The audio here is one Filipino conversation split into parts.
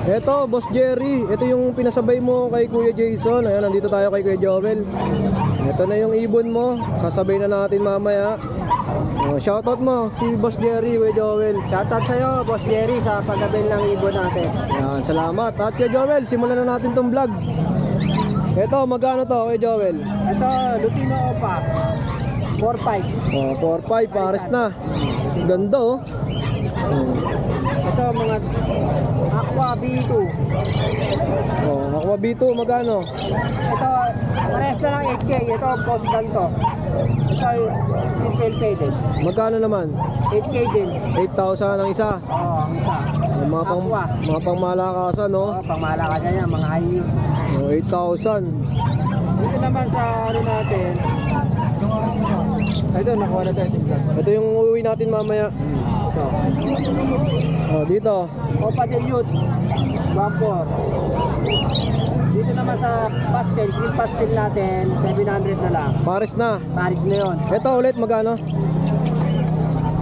Eto, Boss Jerry, ito yung pinasabay mo kay Kuya Jason. Ayan, nandito tayo kay Kuya Joel. Ito na yung ibon mo, sasabay na natin mamaya. Shoutout mo si Boss Jerry, Kuya Joel. Shoutout sa'yo, Boss Jerry, sa paggabil ng ibon natin. Ayan, salamat. At Kuya Joel, simulan na natin tong vlog. Eto, magkano to Kuya Joel? Ito, Lutino Opa, 4-5. 4-5, pares na. Ganda oh. Ito, mga Aqua B2. Aqua B2, magkano? Ito, parehas na lang 8K. Ito, post gun to. Ito, still faded. Magkano naman? 8K din. 8,000 ang isa. Oo, ang isa. Aqua. Mga pangmalakasan no? Oo, pangmalakasan yan, mga IU. 8,000. Dito naman sa ano natin. Ito, nakuha na tayo. Ito yung uuwi natin mamaya. Ito. Dito. Opa del Youth, 1.4. Dito naman sa pastel, green pastel natin, 700 na lang. Pares na. Paris na yun. Ito ulit magkano?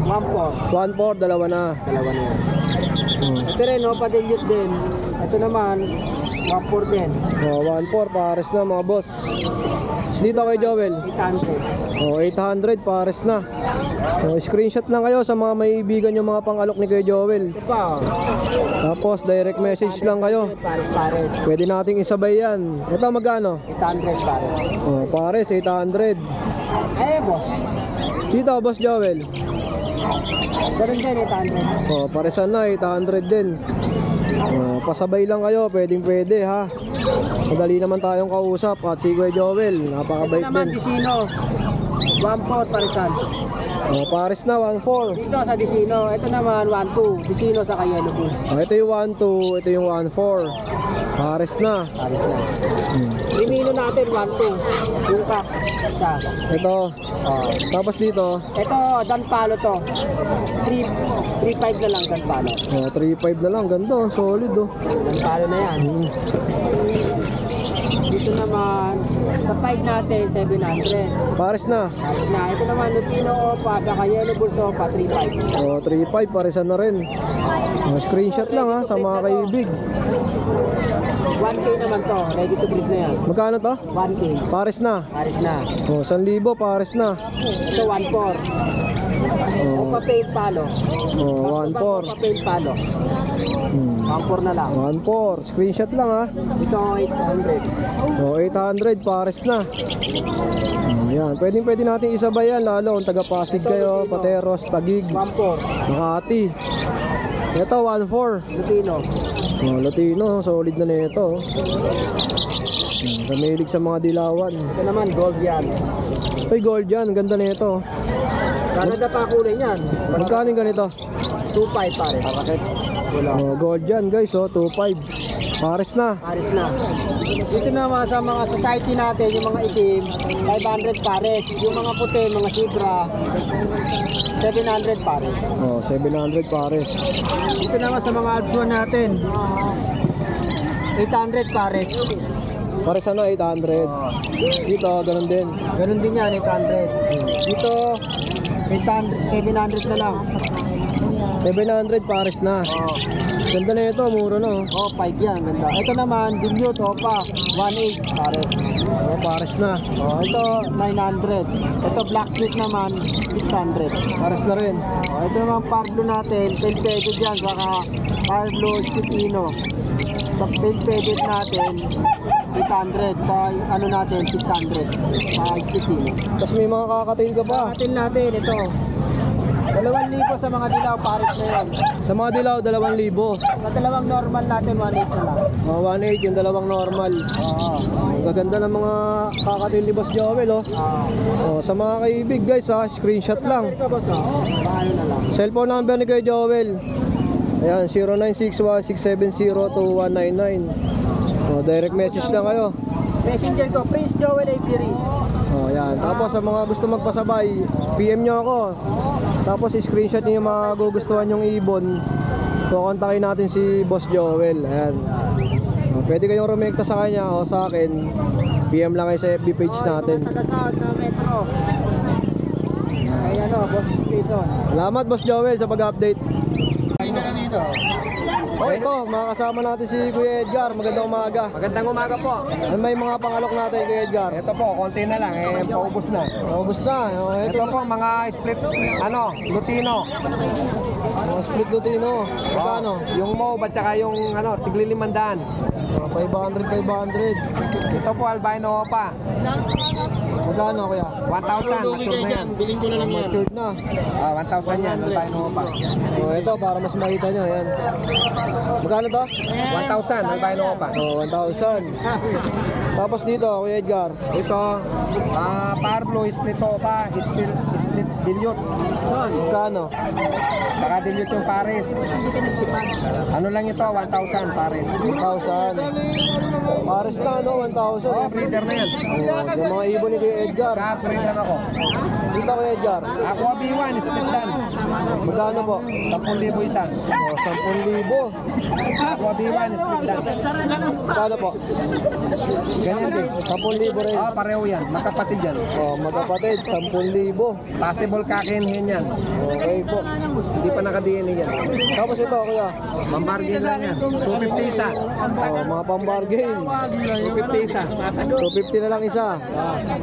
1.4. 1,400, dalawa na. Dalawa na yun. Ito rin, Opa del Youth din. Ito naman, 1.4 din. 1,400, pares na mga boss. Dito kay Joel. 800. 800, pares na. Screenshot lang kayo sa mga maibigan yung mga pangalok ni Kuya Joel. Ito pa, Tapos direct message lang kayo. Paris. Pwede nating isabay yan. Ito magkano? 800 Paris. Pares, 800. Ay, boss. Dito, Boss Joel. Ganun din, 800. Paresan na, 800 din. Pasabay lang kayo, pwede ha. Madali naman tayong kausap. At si Kuya Joel, napakabait Ito naman, din. Dicino. 1.4 Parisan. Pares na, 1,400. Dito sa Dicino. Ito naman, 1.2. Dicino sa Yellow Bull. Ito yung 1,200, ito yung 1,400. Pares na. Paris na. Rimino natin, 1.2. Yung pack. Isa. Ito. Tapos dito, Ito, Dan Palo to. 3.5 na lang Dan Palo. 3,500 na lang. Ganda, solid oh. Dan Palo na yan. Dito naman, sa 5 natin, 700. Pares na. Paris na. Ito naman, Lutino Opa, saka Yellow Bull Opa, 3.5. 3,500, paresan na rin. Screenshot lang ha, sa mga kaibig. 1K naman to, ready to breed na yan. Magkano to? 1K. Pares na. Paris na. 1,000, pares na. Ito, 1.4. Opa Paint Palo. 1,400. Opa Paint Palo. 1.4 na lang. 1,400. Screenshot lang ha. Ito, 800. 800, pares na. Yan, pwede natin isabay yan, lalo kung taga Pasig kayo, Pateros, Taguig, 1.4. Makati. Ito, 1,400. Lutino. Latino, solid na nito. Kamilig sa mga dilawan. Ito naman, gold yan. Ay, gold yan, ganda nito. Canada pa kulay yan. Magkano yung ganito? 2.5 pare. Bakit? Wala. Gold yan guys, 2,500. Pares na. Paris na. Dito naman sa mga society natin, yung mga itim, 500 pares. Yung mga puti, mga zebra, 700 pares. 700 pares. Dito naman sa mga Alpsuan natin, 800 pares. Pares ano, 800. Dito, ganun din. Ganun din yan, 800. Dito, 800, 700 na lang. 700 pares na. Ganda na ito, mura na. Oh, 5 yan, ganda. Ito naman, dilute, opa, 1.8 pares. Pares na. Ito, 900. Ito, black streak naman, 600. Pares na rin. Ito naman, Pablo natin, Pelpedit yan, saka Pablo Chipino. Sa Pelpedit natin, 800. Sa ano natin, 600. Sa Chipino. Tapos may mga kakatail ka pa. Atin natin, ito. 2,000 sa mga dilaw, pares na yan. Sa mga dilaw, 2,000. Sa dalawang normal natin, 1.8 na lang. 1,800 yung dalawang normal. Gaganda ng mga kakatail ni Boss Joel sa mga kaibig guys ha, screenshot lang. Ito, boss, paano na lang. Cellphone number ni Kuya Joel. Ayan, 0961-670-2199. Direct message lang kayo. Messenger ko, Prince Joel Avery. Yan. Tapos sa mga gusto magpasabay, PM nyo ako. Tapos screenshot nyo yung mga gugustuhan yung ibon. Kukontakin natin si Boss Joel. Ayan. Pwede kayong rumekta sa kanya o sa akin. PM lang kayo sa FB page natin. Taga-saan na Metro. Ay ano, Boss Jason. Salamat Boss Joel sa pag-update. Ay na dito. Oh, ito, makakasama natin si Kuya Edgar. Magandang umaga. Magandang umaga po. Ano may mga pangalok natin, Kuya Edgar? Ito po, konti na lang, paubos na. Ubus na. Oh, Ito po, mga split, Lutino. Mga split Lutino. Magkano? Yung mauve at saka yung, tigli 500. 500. Ito po, albino pa. Magkano, Kuya? 1,000, mature na yan. Biling ko na lang yan. Matured na. 1,000 yan, albino pa. So, ito, para mas makita nyo. Ayan. Magkano to? 1,000, albino pa. Oh, 1,000. Tapos dito, Kuya Edgar. Ito, Parblo, split pa, split dilute. Magkano? Saka dilute yung pares. Ano lang ito, 1,000 pares. 1,000. Pares na, no? 1,000. Oh, breeder na yan. Oh, yung mga ibon ni Kuya Edgar. Breed lang ako. Dito, Kuya Edgar. Ako, B1, split lang. Magkano po? 10,000 isa. Oh, 10,000. Ako, B1, split lang. Magkano po? Ganyan din. 10,000 rin. Pareho yan. Magkapatid yan. Oh, magkapatid, 10,000. Possible kakinhin yan. Okay po. Hindi pa naka-DNA yan. Tapos ito, Kuya. Mambargain lang yan. 250 isa. Oh, mga pambargain. 250 isa. 250 na lang isa.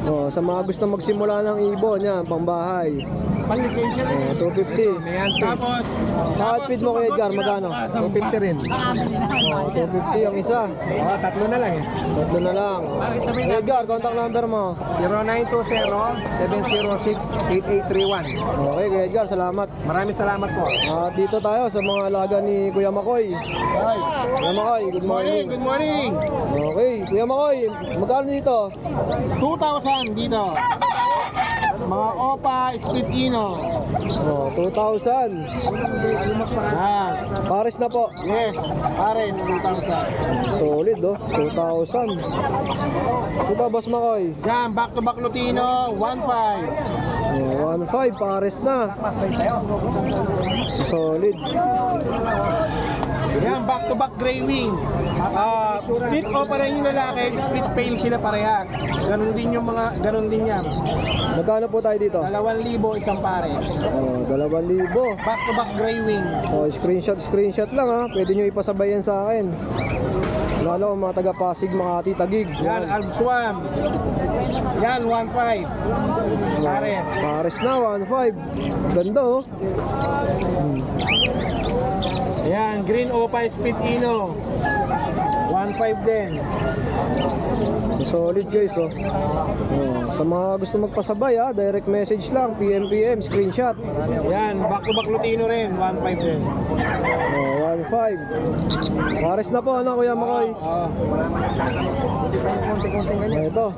Oh, sa mga gusto magsimula ng ibon, yan, pambahay. Oh, 250. May anti. Sa outfit mo, Kuya Edgar, magkano? 250 rin. Oh, 250 ang isa. Tatlo na lang eh. Tatlo na lang. Kuya Edgar, contact number mo. 0920-706-8831. Okay, Kuya Edgar, salamat. Maraming salamat po. At dito tayo sa mga alaga ni Kuya Makoy. Kuya Makoy, good morning. Good morning. Okay, Kuya Makoy, magkano dito? 2,000 dito. Mga Opa, Split Ino. Oh, 2,000. Yan. Pares na po. Yes, pares, 2,000. Solid, oh. 2,000. Ito, Boss Makoy. Yan, back to back Lutino, 1,500. Oh, 1,500, pares na. Solid. Yan, back to back Grey Wing. Split Opa rin yung lalaki, split pale sila parehas. Ganun din yung mga, ganun din yan. Magkano po tayo dito? 2,000 isang pares. Oh, 2,000. Back to back Grey Wing. Oh, screenshot lang ha. Pwede nyo ipasabay yan sa akin. Lalo mga taga Pasig, mga titagig. Yan, Albswam. Yan, 1,500. Pares. Pares na, 1,500. Ganda oh. Yan, Green Opa Split Ino. 1,500 din. Solid guys oh. Oh, sa mga gusto magpasabay ha, direct message lang, PM, screenshot. Yan, back to back Lutino rin, 1,500 din. Oh, 1,500. Pares na po ano Kuya Makoy. Ito.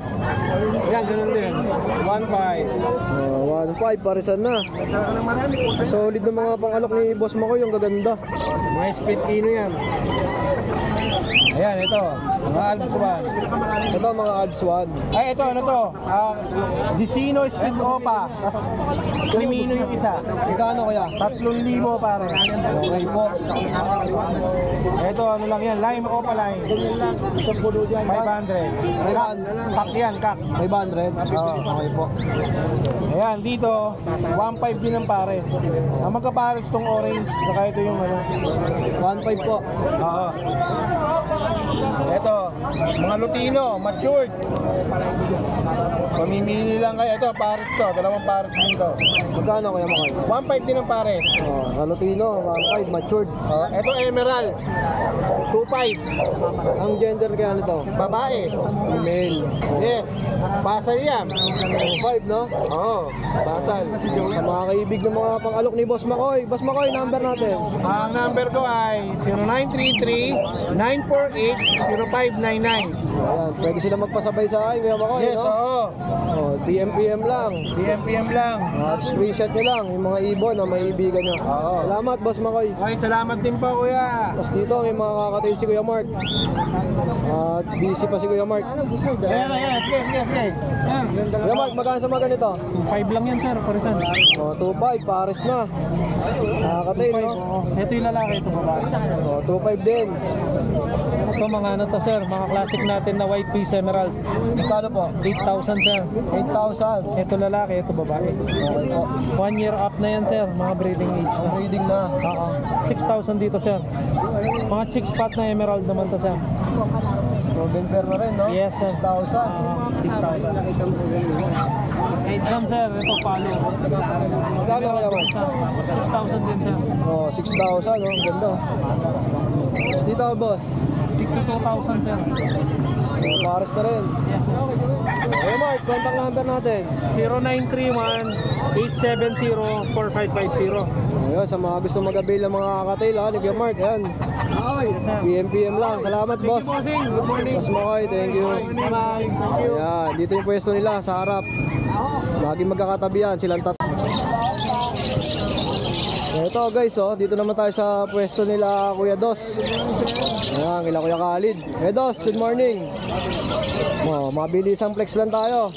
Yan, ganun din. 1,500. Oh, 1,500 paresan na. Solid na mga pangalok ni Boss Makoy, yung gaganda. Mga Split Ino yan. Ayan, ito. Mga Albswam. Ito mga Alps 1. Ay, ito, ano to? Dicino Split Opa. Tapos, Crimino yung isa. Magkano Kuya? 3,000 pare. Okay po. Ito, ano lang yan, Lime Opa Lime. 500. Kak yan, kak. 500? Okay po. Ayan, dito, 1,500 din ang pares. Ang magkapares tong orange, saka ito yung ano. 1,500 po. Oo. Ito, mga Lutino, matured. Pamimili lang kayo. Ito, pares to, dalawang pares dito. Magkano Kuya Makoy? 1,500 din ang pares. Oh, Lutino, 1,500, matured. Ito, Emerald, 2,500. Ang gender kaya nito? Babae. Female. Yes, basal yan. 5, no? Oo, basal. Sa mga kaibig ng mga pangalok ni Boss Makoy. Boss Makoy, number natin. Ang number ko ay 0933-948-0599. Ayan, pwede sila magpasabay sa akin, Kuya Makoy, Yes, no? oo. Oh, PM lang. PM lang. Screenshot nyo lang yung mga ibon na maibigan nyo. Oo. Salamat, Boss Makoy. Okay, salamat din po, kuya. Tapos dito, may mga kakatail si Kuya Mark. At busy pa si Kuya Mark. Ayan, ayan. Sige. Kuya Mark, magkano sa mga ganito? 5 lang yan, sir. Parisan. Oh, 2,500, pares na. Kakatail, no? Ito yung lalaki, ito babae. Oh, 2,500 din. Ito mga ano to, sir. Mga classic natin na white piece emerald. Magkano po? 8,000, sir. 8,000. Ito lalaki, ito babae. Okay po. 1 year up na yan, sir. Mga breeding age na. Reading na. Oo. 6,000 dito, sir. Mga chick spot na emerald naman to sir. Golden pair na rin, no? Yes sir. 6,000. 6,000. 8 sir, ito palo. Magkano kaya mo? 6,000 din sir. Oh, 6,000, oh. Ganda. Tapos dito, boss. 62,000 sir. Pares na rin. Yes sir. Okay, Mark, contact number natin. 0931-870-4550. Ayun, sa mga gusto mag-avail ng mga kakatail, ha, ni Kuya Mark, ayan. Yes sir. PM lang. Salamat, boss. Good morning. Boss Mokoy, thank you. Bye. Ayan, dito yung pwesto nila sa harap. Lagi magkakatabi yan, silang Ito guys, oh, dito naman tayo sa pwesto nila Kuya Dos. Ayan, kila Kuya Khalid. Kuya Dos, good morning. Oh, mabilisang flex lang tayo.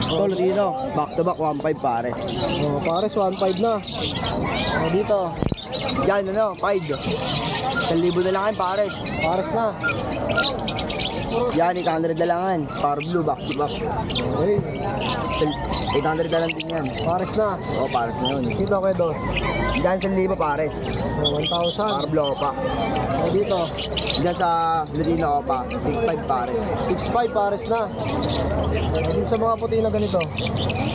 Tolentino, back to back 1.5 pares. Oh, pares 1.5 na. Oh, dito, Yan, 5. 1,000 na lang ang pares. pares na. Yan, 800 na langan. Power blue, back to back. Okay, 800 na lang din yan. pares na. Oo, pares na yun. Dito Kuya Dos. Yan, 1,000 pares. Oh, 1,000. Power blue pa. Oh, dito, Diyan sa Lutino pa, 6.5 pares. 6.5 pares na. Oh, dito sa mga puti na ganito.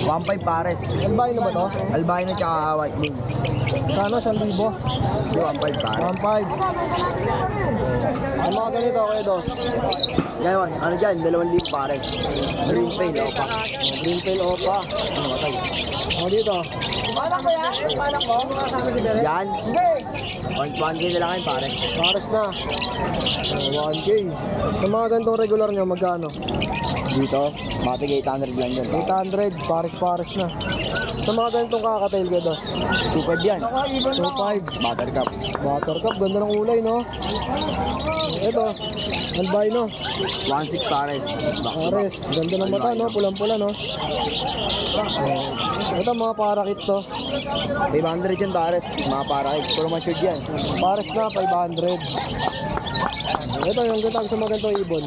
1.5 pares. Albino na ba to? Albino tsaka white moon. Kano, 1,000? 1.5 pares. 1.5. Ang mga ganito Kuya Dos. Ngayon, ano dyan? 2,000 pares. Green paint, pa. Green tail opa. O dito. Yan. 1K na lang yan, pares. Pares na. 1K. Sa mga ganitong regular nyo, magkano? Dito, matig 800 lang yun. 800. Pares na. Sa mga ganitong kakatail ko dos. 2.5 yan. 2.5. Buttercup. Buttercup. Ganda ng kulay, no? Ito. Albino. 1.6 pares. Pares. Ganda ng mata, no? Pulang-pula, no? Ito mga parakit to. 500 yan, pares. Mga parakit. Puro matured yan. Pares na, 500. Ito yung gatag sa mga ganitong ibon.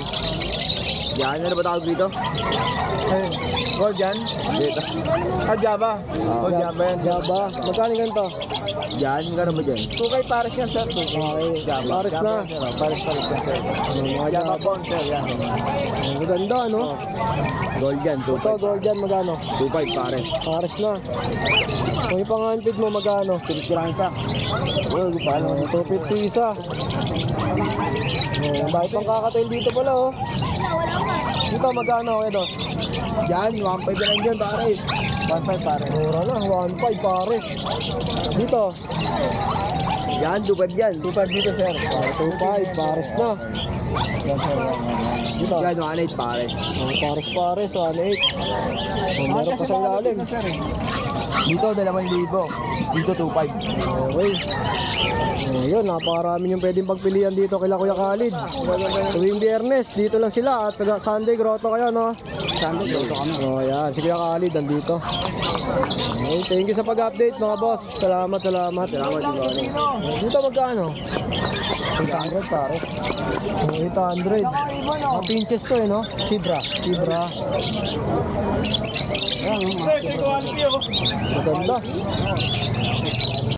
Yan, ano ba tawag dito? Ayun. Gold yan? Dito. Java. Oh, Java yan. Java. Magkano ganito? Yan, gano'n ba dyan? 2K pares yan, sir. Okay. Pares na. Pares yan, sir. Mga Java Java. phone, sir. Yan. Ang ganda, no? Gold yan, Ito, 2.5. gold yan, magkano? 2.5 pares. Pares na. Kung yung pang-hunted mo, magkano? 50 lang isa. Oh, di pa alam. 250 isa. Bakit pang kakatail dito pala, oh? Dito, magkano, okay, dos? Yan, 1.5 na lang dyan, pares. 1.5 pares. Mura na, 1.5 pares. Dito, Yan, 2.5 yan. 2.5 dito, sir. 2.5, pares na. Dito, Yan, 1.8 pares. pares, 1.8. Meron pa sa ilalim. Dito, 2,000. Dito, 2.5. Okay. Ayun, napakarami yung pwedeng pagpilian dito kila Kuya Khalid. Tuwing Biyernes, dito lang sila. At sa Sunday, grotto kayo, no? Sunday, dito kami. Oh, yan. Si Kuya Khalid, nandito. Okay, thank you sa pag-update, mga boss. Salamat. Salamat, Johnny. Dito magkano? 800 pare. 800. Ang pinches to eh, no? Sibra. Ayan, maganda.